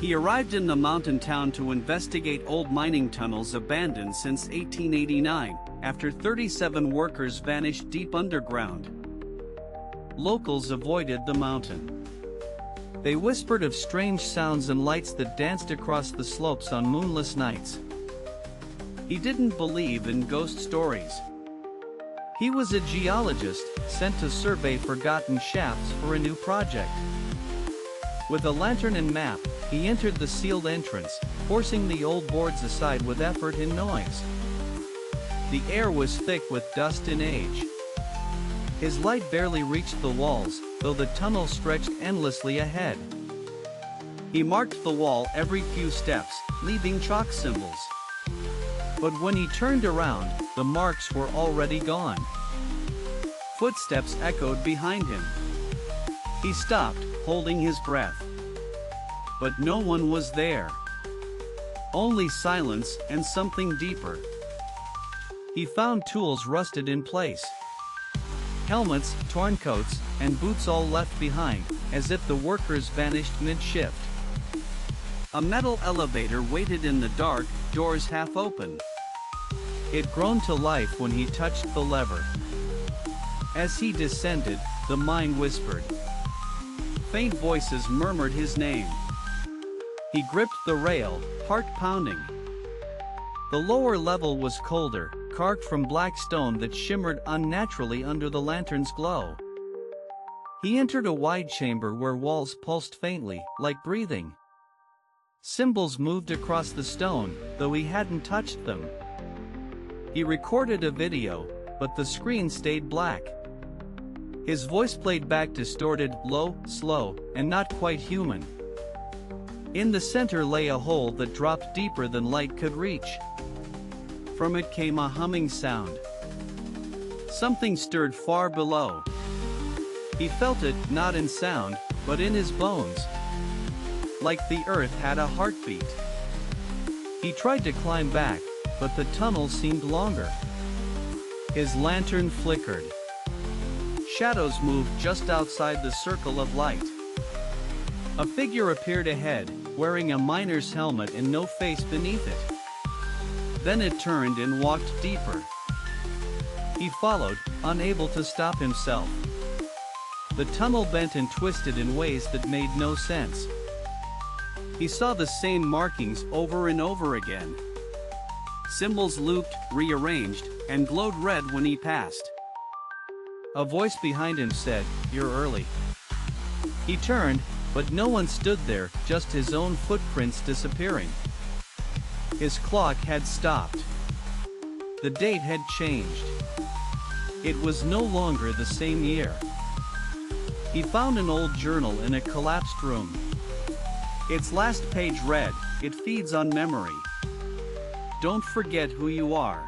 He arrived in the mountain town to investigate old mining tunnels abandoned since 1889, after 37 workers vanished deep underground. Locals avoided the mountain. They whispered of strange sounds and lights that danced across the slopes on moonless nights. He didn't believe in ghost stories. He was a geologist, sent to survey forgotten shafts for a new project. With a lantern and map, he entered the sealed entrance, forcing the old boards aside with effort and noise. The air was thick with dust and age. His light barely reached the walls, though the tunnel stretched endlessly ahead. He marked the wall every few steps, leaving chalk symbols. But when he turned around, the marks were already gone. Footsteps echoed behind him. He stopped, holding his breath. But no one was there. Only silence and something deeper. He found tools rusted in place. Helmets, torn coats, and boots all left behind, as if the workers vanished mid-shift. A metal elevator waited in the dark, doors half open. It groaned to life when he touched the lever. As he descended, the mine whispered. Faint voices murmured his name. He gripped the rail, heart pounding. The lower level was colder, carved from black stone that shimmered unnaturally under the lantern's glow. He entered a wide chamber where walls pulsed faintly, like breathing. Symbols moved across the stone, though he hadn't touched them. He recorded a video, but the screen stayed black. His voice played back distorted, low, slow, and not quite human. In the center lay a hole that dropped deeper than light could reach. From it came a humming sound. Something stirred far below. He felt it, not in sound, but in his bones. Like the earth had a heartbeat. He tried to climb back, but the tunnel seemed longer. His lantern flickered. Shadows moved just outside the circle of light. A figure appeared ahead, wearing a miner's helmet and no face beneath it. Then it turned and walked deeper. He followed, unable to stop himself. The tunnel bent and twisted in ways that made no sense. He saw the same markings over and over again. Symbols looped, rearranged, and glowed red when he passed. A voice behind him said, "You're early." He turned, but no one stood there, just his own footprints disappearing. His clock had stopped. The date had changed. It was no longer the same year. He found an old journal in a collapsed room. Its last page read, "It feeds on memory. Don't forget who you are."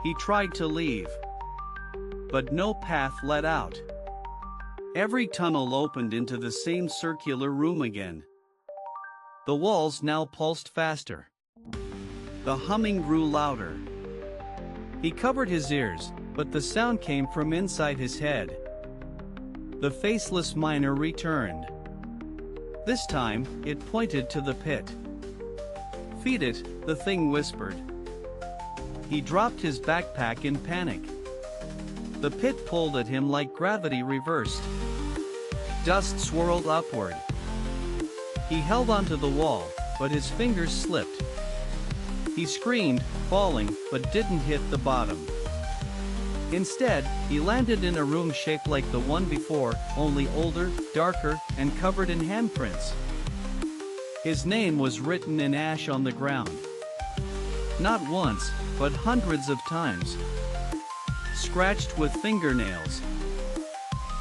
He tried to leave. But no path led out. Every tunnel opened into the same circular room again. The walls now pulsed faster. The humming grew louder. He covered his ears, but the sound came from inside his head. The faceless miner returned. This time, it pointed to the pit. "Feed it," the thing whispered. He dropped his backpack in panic. The pit pulled at him like gravity reversed. Dust swirled upward. He held onto the wall, but his fingers slipped. He screamed, falling, but didn't hit the bottom. Instead, he landed in a room shaped like the one before, only older, darker, and covered in handprints. His name was written in ash on the ground. Not once, but hundreds of times. Scratched with fingernails.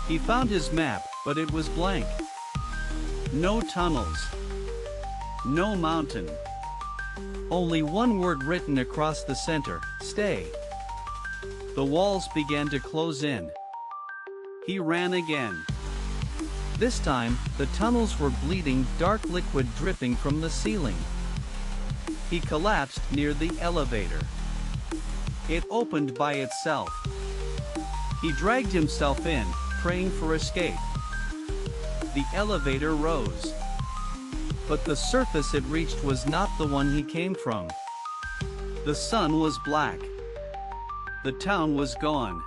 He found his map, but it was blank. No tunnels. No mountain. Only one word written across the center, "Stay." The walls began to close in. He ran again. This time, the tunnels were bleeding, dark liquid dripping from the ceiling. He collapsed near the elevator. It opened by itself. He dragged himself in, praying for escape. The elevator rose. but the surface it reached was not the one he came from. The sun was black. The town was gone.